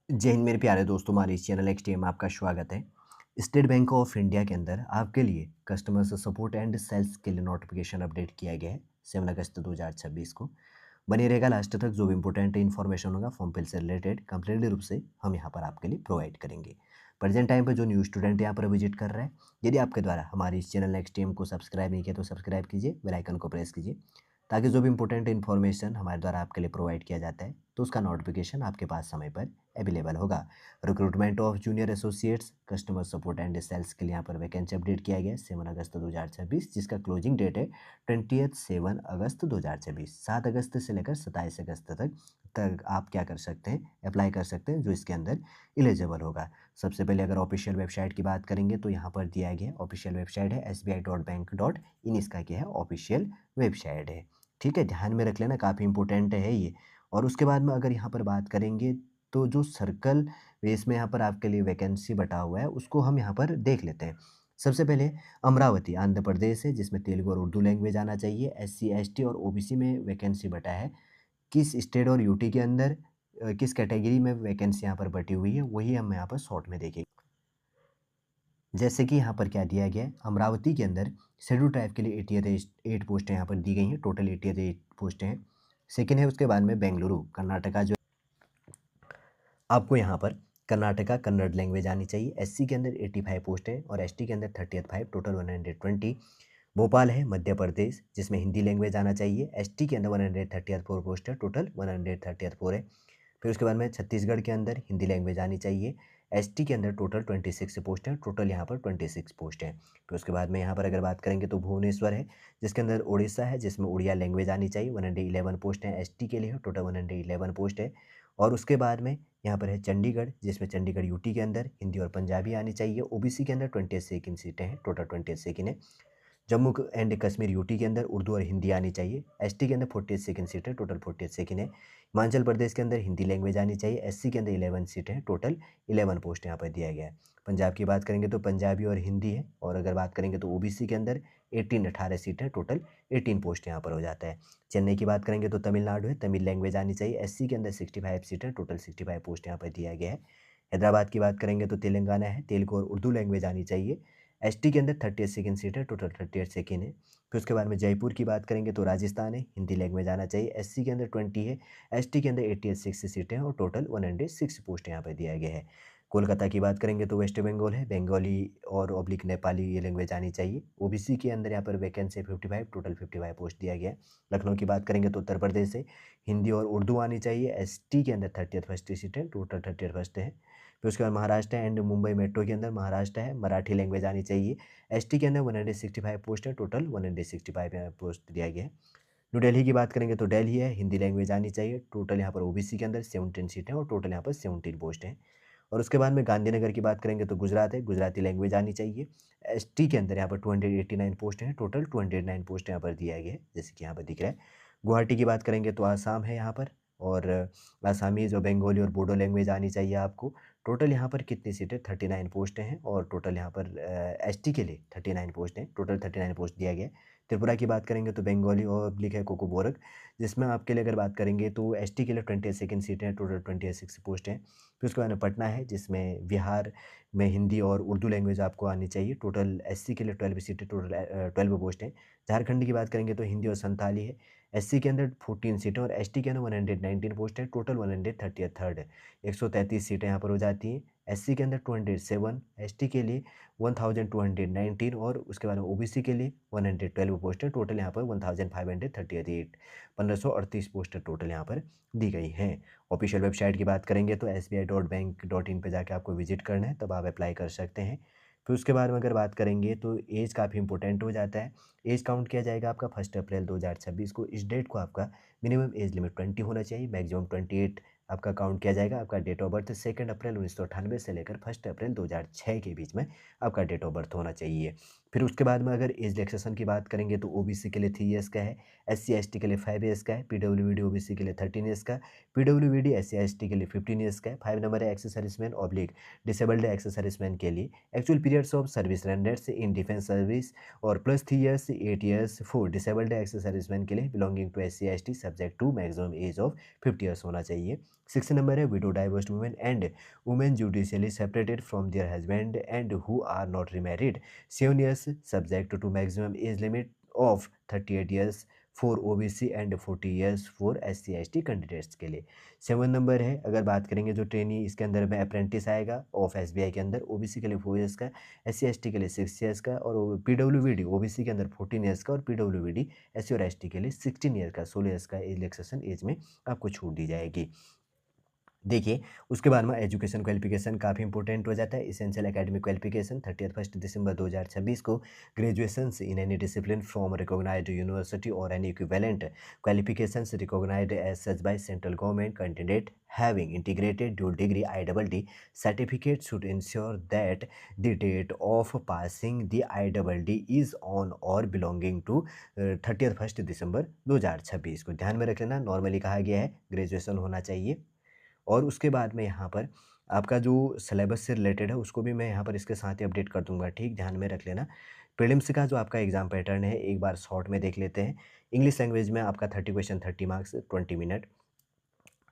जय हिंद मेरे प्यारे दोस्तों, हमारे इस चैनल एक्सटी में आपका स्वागत है। स्टेट बैंक ऑफ इंडिया के अंदर आपके लिए कस्टमर सपोर्ट एंड सेल्स के लिए नोटिफिकेशन अपडेट किया गया है 7 अगस्त 2026 को। बने रहेगा लास्ट तक, जो भी इंपॉर्टेंट इन्फॉर्मेशन होगा फॉर्म फिल से रिलेटेड कंप्लीटली रूप से हम यहाँ पर आपके लिए प्रोवाइड करेंगे। प्रेजेंट टाइम पर जो न्यू स्टूडेंट यहाँ पर विजिट कर रहा है, यदि आपके द्वारा हमारे इस चैनल एक्सटीएम को सब्सक्राइब नहीं किया तो सब्सक्राइब कीजिए, बेल आइकन को प्रेस कीजिए, ताकि जो भी इंपॉर्टेंट इन्फॉर्मेशन हमारे द्वारा आपके लिए प्रोवाइड किया जाता है तो उसका नोटिफिकेशन आपके पास समय पर अवेलेबल होगा। Recruitment of junior associates customer support and sales के लिए यहाँ पर वैकेंसी अपडेट किया गया है 7 अगस्त 2026, जिसका क्लोजिंग डेट है 20 अगस्त 2026। 7 अगस्त से लेकर 27 अगस्त तक आप क्या कर सकते हैं, अप्लाई कर सकते हैं, जो इसके अंदर एलिजिबल होगा। सबसे पहले अगर ऑफिशियल वेबसाइट की बात करेंगे तो यहाँ पर दिया गया ऑफिशियल वेबसाइट है sbi.bank.in, इसका क्या है ऑफिशियल वेबसाइट है। ठीक है, ध्यान में रख लेना, काफ़ी इंपॉर्टेंट है ये। और उसके बाद में अगर यहाँ पर बात करेंगे तो जो सर्कल बेस में यहाँ पर आपके लिए वैकेंसी बटा हुआ है उसको हम यहाँ पर देख लेते हैं। सबसे पहले अमरावती आंध्र प्रदेश है, जिसमें तेलुगु और उर्दू लैंग्वेज आना चाहिए। एससी एसटी और ओबीसी में वैकेंसी बटा है। किस स्टेट और यूटी के अंदर किस कैटेगरी में वैकेंसी यहाँ पर बटी हुई है, वही हम यहाँ पर शॉर्ट में देखेंगे। जैसे कि यहाँ पर क्या दिया गया है, अमरावती के अंदर शेड्यूल ट्राइब के लिए 88 पोस्टें यहाँ पर दी गई हैं, टोटल 88 पोस्टें हैं। सेकेंड है उसके बाद में बेंगलुरु कर्नाटका, जो आपको यहाँ पर कर्नाटका कन्नड़ लैंग्वेज आनी चाहिए। एससी के अंदर 85 पोस्ट है और एसटी के अंदर 35, टोटल 120। भोपाल है मध्य प्रदेश, जिसमें हिंदी लैंग्वेज आना चाहिए। एसटी के अंदर 134 पोस्ट है, टोटल 134 है। फिर उसके बाद में छत्तीसगढ़ के अंदर हिंदी लैंग्वेज आनी चाहिए। एसटी के अंदर टोटल 26 पोस्ट हैं, टोटल यहाँ पर 26 पोस्ट हैं। फिर उसके बाद में यहाँ पर अगर बात करेंगे तो भुवनेश्वर है, जिसके अंदर उड़ीसा है, जिसमें उड़िया लैंग्वेज आनी चाहिए। 111 पोस्ट हैं एसटी के लिए, टोटल 111 पोस्ट है। और उसके बाद में यहाँ पर है चंडीगढ़, जिसमें चंडीगढ़ यूटी के अंदर हिंदी और पंजाबी आनी चाहिए। ओबीसी के अंदर 28 सेकंड सीटें हैं, टोटल 28 सेकंड है। जम्मू एंड कश्मीर यूटी के अंदर उर्दू और हिंदी आनी चाहिए। एसटी के अंदर 48 सेकंड सीट है, टोटल 48 सेकंड है। हिमाचल प्रदेश के अंदर हिंदी लैंग्वेज आनी चाहिए। एससी के अंदर 11 सीट है, टोटल 11 पोस्ट यहाँ पर दिया गया है। पंजाब की बात करेंगे तो पंजाबी और हिंदी है। और अगर बात करेंगे तो ओबीसी के अंदर 18 सीट है, टोटल 18 पोस्ट यहाँ पर हो जाता है। चेन्नई की बात करेंगे तो तमिलनाडु है, तमिल लैंग्वेज आनी चाहिए। एससी के अंदर 65 सीट है, टोटल 65 पोस्ट यहाँ पर दिया गया है। हैदराबाद की बात करेंगे तो तेलंगाना है, तेलुगु और उर्दू लैंग्वेज आनी चाहिए। एसटी के अंदर 38 सेकंड सीट है, टोटल 38 सेकंड है। फिर उसके बाद में जयपुर की बात करेंगे तो राजस्थान है, हिंदी लैंग्वेज आना चाहिए। एससी के अंदर 20 है, एसटी के अंदर 86 सीटें हैं और टोटल 106 पोस्ट यहाँ पर दिया गया है। कोलकाता की बात करेंगे तो वेस्ट बंगाल है, बंगाली और ओब्लिक नेपाली ये लैंग्वेज आनी चाहिए। ओबीसी के अंदर यहाँ पर वैकेंसी 55, टोटल 55 पोस्ट दिया गया है। लखनऊ की बात करेंगे तो उत्तर प्रदेश है, हिंदी और उर्दू आनी चाहिए। एसटी के अंदर 30 सीट है, टोटल 30 है। फिर उसके बाद महाराष्ट्र है एंड मुंबई मेट्रो के अंदर महाराष्ट्र है, मराठी लैंग्वेज आनी चाहिए। एसटी के अंदर 165 पोस्ट है, टोटल 165 पोस्ट दिया गया है। न्यू दिल्ली की बात करेंगे तो दिल्ली है, हिंदी लैंग्वेज आनी चाहिए। टोटल यहाँ पर ओबीसी के अंदर 17 सीट है और टोटल यहाँ पर 17 पोस्ट हैं। और उसके बाद में गांधीनगर की बात करेंगे तो गुजरात है, गुजराती लैंग्वेज आनी चाहिए। एसटी के अंदर यहाँ पर 289 पोस्ट हैं, टोटल 209 पोस्ट यहाँ पर दिया गया है, जैसे कि यहाँ पर दिख रहा है। गुवाहाटी की बात करेंगे तो आसाम है यहाँ पर, और आसामीज और बंगाली और बोडो लैंग्वेज आनी चाहिए आपको। टोटल यहाँ पर कितनी सीटें, 39 पोस्ट हैं और टोटल यहाँ पर एसटी के लिए 39 पोस्ट हैं, टोटल 39 पोस्ट दिया गया है। त्रिपुरा की बात करेंगे तो बंगाली और लिख है कोकोबोरक, जिसमें आपके लिए अगर बात करेंगे तो एसटी के लिए 22 सीटें हैं, टोटल 26 पोस्ट हैं। फिर उसके बाद में पटना है, जिसमें बिहार में हिंदी और उर्दू लैंग्वेज आपको आनी चाहिए। टोटल एससी के लिए 12 सीटें, टोटल 12 पोस्ट हैं। झारखंड की बात करेंगे तो हिंदी और संताली है। एससी के अंदर 14 सीटें और एसटी के अंदर 119 पोस्ट है, टोटल 133 है। 133 सीटें यहाँ पर हो जाती हैं। एससी के अंदर 207, एसटी के लिए 1219 और उसके बाद ओबीसी के लिए 112 पोस्ट है, टोटल यहाँ पर 1538, 1538 पोस्ट टोटल यहाँ पर दी गई हैं। ऑफिशियल वेबसाइट की बात करेंगे तो sbi.bank.in पे जाके आपको विजिट करना है, तब आप अप्लाई कर सकते हैं। फिर उसके बाद में अगर बात करेंगे तो एज काफ़ी इंपॉर्टेंट हो जाता है। एज काउंट किया जाएगा आपका 1 अप्रैल 2026 को। इस डेट को आपका मिनिमम एज लिमिट 20 होना चाहिए, मैक्सिमम 28 आपका काउंट किया जाएगा। आपका डेट ऑफ बर्थ 2 अप्रैल 1998 से लेकर 1 अप्रैल 2006 के बीच में आपका डेट ऑफ बर्थ होना चाहिए। फिर उसके बाद में अगर एज रिलैक्सेशन की बात करेंगे तो ओबीसी के लिए 3 ईयर्स का है, एससी एसटी के लिए 5 ईयर्स का है, पीडब्ल्यूबीडी ओबीसी के लिए 13 ईयर्स का, पीडब्ल्यूबीडी एससी एसटी के लिए 15 ईयर्स का है। 5 नंबर है ex serviceman oblique disabled ex serviceman के लिए actual periods of service renders in defence service, और +3 years 8 years for disabled ex serviceman के लिए belonging to SC ST subject to maximum age of 50 years होना चाहिए। Six number है widow divorced women and women judicially separated from their husband and who are not remarried 7 years subject to maximum age limit of 38 years for OBC and 40 years for SC ST candidates के लिए। 7 number है अगर बात करेंगे जो trainee इसके अंदर में अप्रेंटिस आएगा ऑफ SBI के अंदर, ओबीसी के लिए 4 years का, SC ST के लिए 6 years का और PWBD ओबीसी के अंदर 14 years का और PWBD SC और ST के लिए 16 years का 16 years का रिलैक्सेशन एज में आपको छूट दी जाएगी। देखिए उसके बाद में एजुकेशन क्वालिफिकेशन काफ़ी इंपॉर्टेंट हो जाता है। इसेंशियल एकेडमिक क्वालिफिकेशन 31 दिसंबर 2026 को graduation in any discipline from recognised university और any equivalent qualifications recognised as such by central government candidate having integrated dual degree IDD certificate should ensure that the date of passing the IDD is on or belonging to 31 दिसंबर 2026 को ध्यान में रख लेना। Normally कहा गया है graduation होना चाहिए। और उसके बाद में यहाँ पर आपका जो सिलेबस से रिलेटेड है उसको भी मैं यहाँ पर इसके साथ ही अपडेट कर दूंगा, ठीक ध्यान में रख लेना। प्रीलिम्स का जो आपका एग्जाम पैटर्न है एक बार शॉर्ट में देख लेते हैं। इंग्लिश लैंग्वेज में आपका 30 क्वेश्चन 30 मार्क्स 20 मिनट।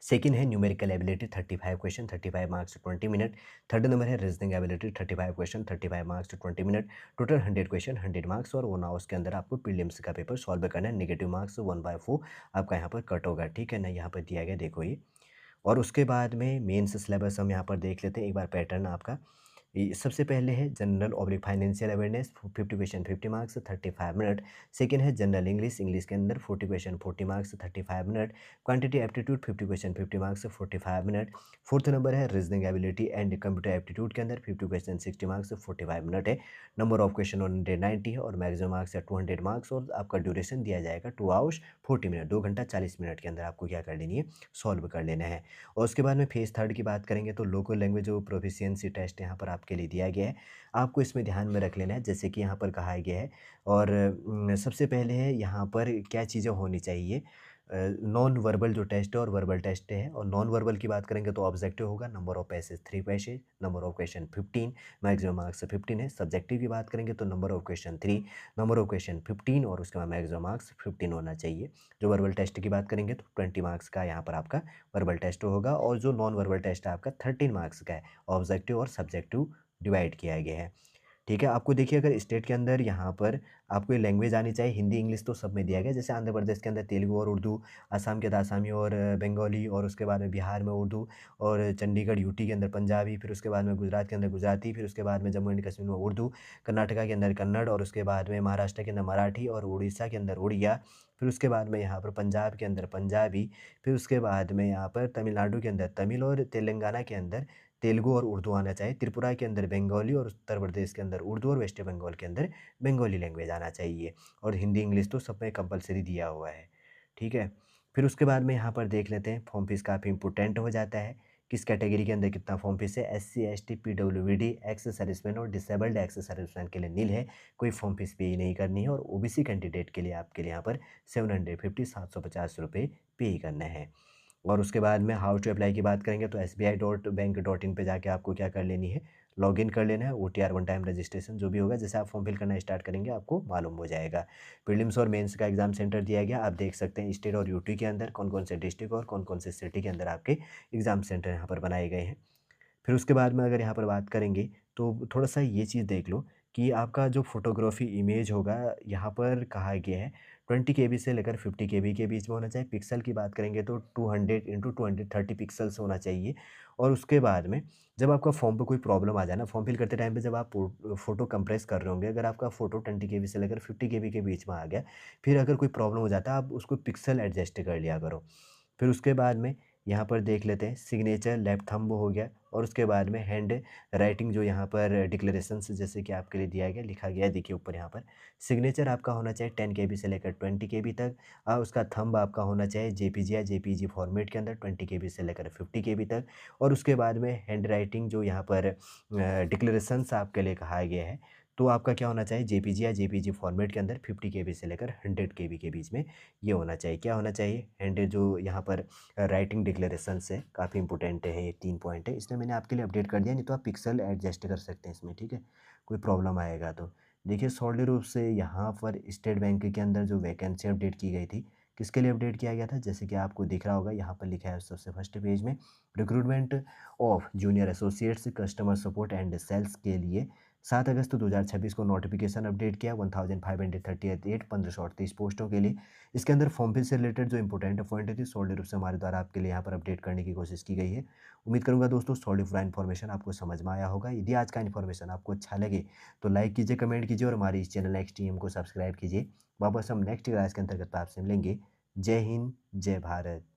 सेकंड है numerical ability 35 question 35 marks 20 minute. Third number है reasoning ability 35 question 35 marks 20 minute. Total 100 question 100 marks और 1 आवर्स के अंदर आपको प्रीलिम्स का पेपर सॉल्व करना है। नेगेटिव मार्क्स 1/4 आपका यहाँ पर कट होगा, ठीक है ना, यहाँ पर दिया गया देखो ये। और उसके बाद में मेंस सिलेबस हम यहाँ पर देख लेते हैं एक बार पैटर्न आपका। सबसे पहले है general oblique financial awareness 50 question 50 marks 35 minute. Second है जनरल इंग्लिश, इंग्लिश के अंदर 40 question 40 marks 35 minute. Quantity aptitude 50 question 50 marks 45 minute. Fourth number है reasoning ability and computer aptitude के अंदर 50 क्वेश्चन 60 मार्क्स 45 मिनट है। नंबर ऑफ क्वेश्चन 190 है और maximum marks है 200 मार्क्स और आपका ड्यूरेशन दिया जाएगा 2 आवर्स 40 मिनट, 2 घंटा 40 मिनट के अंदर आपको क्या कर लेनी है, सॉल्व कर लेना है। और उसके बाद में फेज थर्ड की बात करेंगे तो लोकल लैंग्वेज जो प्रोफिशिएंसी टेस्ट यहाँ पर आपके लिए दिया गया है, आपको इसमें ध्यान में रख लेना है जैसे कि यहाँ पर कहा गया है। और सबसे पहले है यहाँ पर क्या चीज़ें होनी चाहिए। नॉन वर्बल जो टेस्ट है और वर्बल टेस्ट है। और नॉन वर्बल की बात करेंगे तो ऑब्जेक्टिव होगा, number of passage 3 passage, number of question 15, maximum marks 15 है। सब्जेक्टिव की बात करेंगे तो number of question 3, number of question 15 और उसके बाद मैक्सिमम मार्क्स 15 होना चाहिए। जो वर्बल टेस्ट की बात करेंगे तो 20 मार्क्स का यहाँ पर आपका वर्बल टेस्ट होगा और जो नॉन वर्बल टेस्ट है आपका 13 मार्क्स का है। ऑब्जेक्टिव और सब्जेक्टिव डिवाइड किया गया है, ठीक है। आपको देखिए अगर स्टेट के अंदर यहाँ पर आपको ये लैंग्वेज आनी चाहिए, हिंदी इंग्लिश तो सब में दिया गया। जैसे आंध्र प्रदेश के अंदर तेलुगु और उर्दू, असम के अंदर आसामी और बंगाली, और उसके बाद में बिहार में उर्दू, और चंडीगढ़ यूटी के अंदर पंजाबी, फिर उसके बाद में गुजरात के अंदर गुजराती, फिर उसके बाद में जम्मू एंड कश्मीर में उर्दू, कर्नाटका के अंदर कन्नड़, और उसके बाद में महाराष्ट्र के अंदर मराठी और उड़ीसा के अंदर उड़िया, फिर उसके बाद में यहाँ पर पंजाब के अंदर पंजाबी, फिर उसके बाद में यहाँ पर तमिलनाडु के अंदर तमिल और तेलंगाना के अंदर तेलुगु और उर्दू आना चाहिए। त्रिपुरा के अंदर बंगाली और उत्तर प्रदेश के अंदर उर्दू और वेस्ट बंगाल के अंदर बंगाली लैंग्वेज आना चाहिए। और हिंदी इंग्लिश तो सब में कंपलसरी दिया हुआ है, ठीक है। फिर उसके बाद में यहाँ पर देख लेते हैं फॉर्म फीस काफ़ी इंपॉर्टेंट हो जाता है। किस कैटेगरी के अंदर कितना फॉर्म फीस है। SC ST PWD ex serviceman और डिसेबल्ड एक्स सर्विसमैन के लिए नील है, कोई फॉर्म फीस पे नहीं करनी है। और OBC कैंडिडेट के लिए आपके लिए यहाँ पर 750 रुपये पे करना है। और उसके बाद में हाउ टू अप्लाई की बात करेंगे तो SBI.bank.in पे जाके आपको क्या कर लेनी है, लॉगिन कर लेना है। OTR वन टाइम रजिस्ट्रेशन जो भी होगा, जैसे आप फॉर्म फिल करना स्टार्ट करेंगे आपको मालूम हो जाएगा। प्रीलिम्स और मेंस का एग्जाम सेंटर दिया गया, आप देख सकते हैं स्टेट और यूटी के अंदर कौन कौन से डिस्ट्रिक्ट और कौन कौन से सिटी के अंदर आपके एग्जाम सेंटर यहाँ पर बनाए गए हैं। फिर उसके बाद में अगर यहाँ पर बात करेंगे तो थोड़ा सा ये चीज़ देख लो कि आपका जो फोटोग्राफी इमेज होगा यहाँ पर कहा गया है 20 KB से लेकर 50 KB के बीच में होना चाहिए। पिक्सल की बात करेंगे तो 200x230 पिक्सल्स होना चाहिए। और उसके बाद में जब आपका फॉर्म पे कोई प्रॉब्लम आ जाए ना, फॉर्म फिल करते टाइम पे जब आप फ़ोटो कंप्रेस कर रहे होंगे, अगर आपका फ़ोटो 20 KB से लेकर 50 KB के बीच में आ गया, फिर अगर कोई प्रॉब्लम हो जाता है आप उसको पिक्सल एडजस्ट कर लिया करो। फिर उसके बाद में यहाँ पर देख लेते हैं सिग्नेचर लेफ्ट थंब हो गया। और उसके बाद में हैंड राइटिंग जो यहाँ पर डिक्लेरेशंस जैसे कि आपके लिए दिया गया लिखा गया है, देखिए ऊपर यहाँ पर सिग्नेचर आपका होना चाहिए 10 KB से लेकर 20 KB तक। उसका थंब आपका होना चाहिए JPG या JPG फॉर्मेट के अंदर 20 KB से लेकर 50 KB तक। और उसके बाद में हैंड राइटिंग जो यहाँ पर डिक्लेरेशंस आपके लिए कहा गया है, तो आपका क्या होना चाहिए JPG या JPG फॉर्मेट के अंदर 50 KB से लेकर 100 KB के बीच में ये होना चाहिए। क्या होना चाहिए, हैंड जो यहाँ पर राइटिंग डिक्लेरेशंस है, काफ़ी इंपॉर्टेंट है, ये 3 पॉइंट है, इसलिए मैंने आपके लिए अपडेट कर दिया। नहीं तो आप पिक्सल एडजस्ट कर सकते हैं इसमें, ठीक है, कोई प्रॉब्लम आएगा तो। देखिए सॉलिड रूप से यहाँ पर स्टेट बैंक के अंदर जो वैकेंसी अपडेट की गई थी किसके लिए अपडेट किया गया था? जैसे कि आपको दिख रहा होगा यहाँ पर लिखा है सबसे फर्स्ट पेज में, recruitment of junior associates customer support and sales के लिए 7 अगस्त 2026 को नोटिफिकेशन अपडेट किया 1538 1538 पोस्टों के लिए। इसके अंदर फॉर्म फिल से रिलेटेड जो इंपॉर्टेंट पॉइंट थी सॉलिड रूप से हमारे द्वारा आपके लिए यहाँ पर अपडेट करने की कोशिश की गई है। उम्मीद करूँगा दोस्तों सॉलिड पूरा इन्फॉर्मेशन आपको समझ में आया होगा। यदि आज का इन्फॉर्मेशन आपको अच्छा लगे तो लाइक कीजिए, कमेंट कीजिए और हमारे इस चैनल नेक्स्ट टीम को सब्सक्राइब कीजिए। वापस हम नेक्स्ट क्लास के अंतर्गत आपसे मिलेंगे। जय हिंद, जय भारत।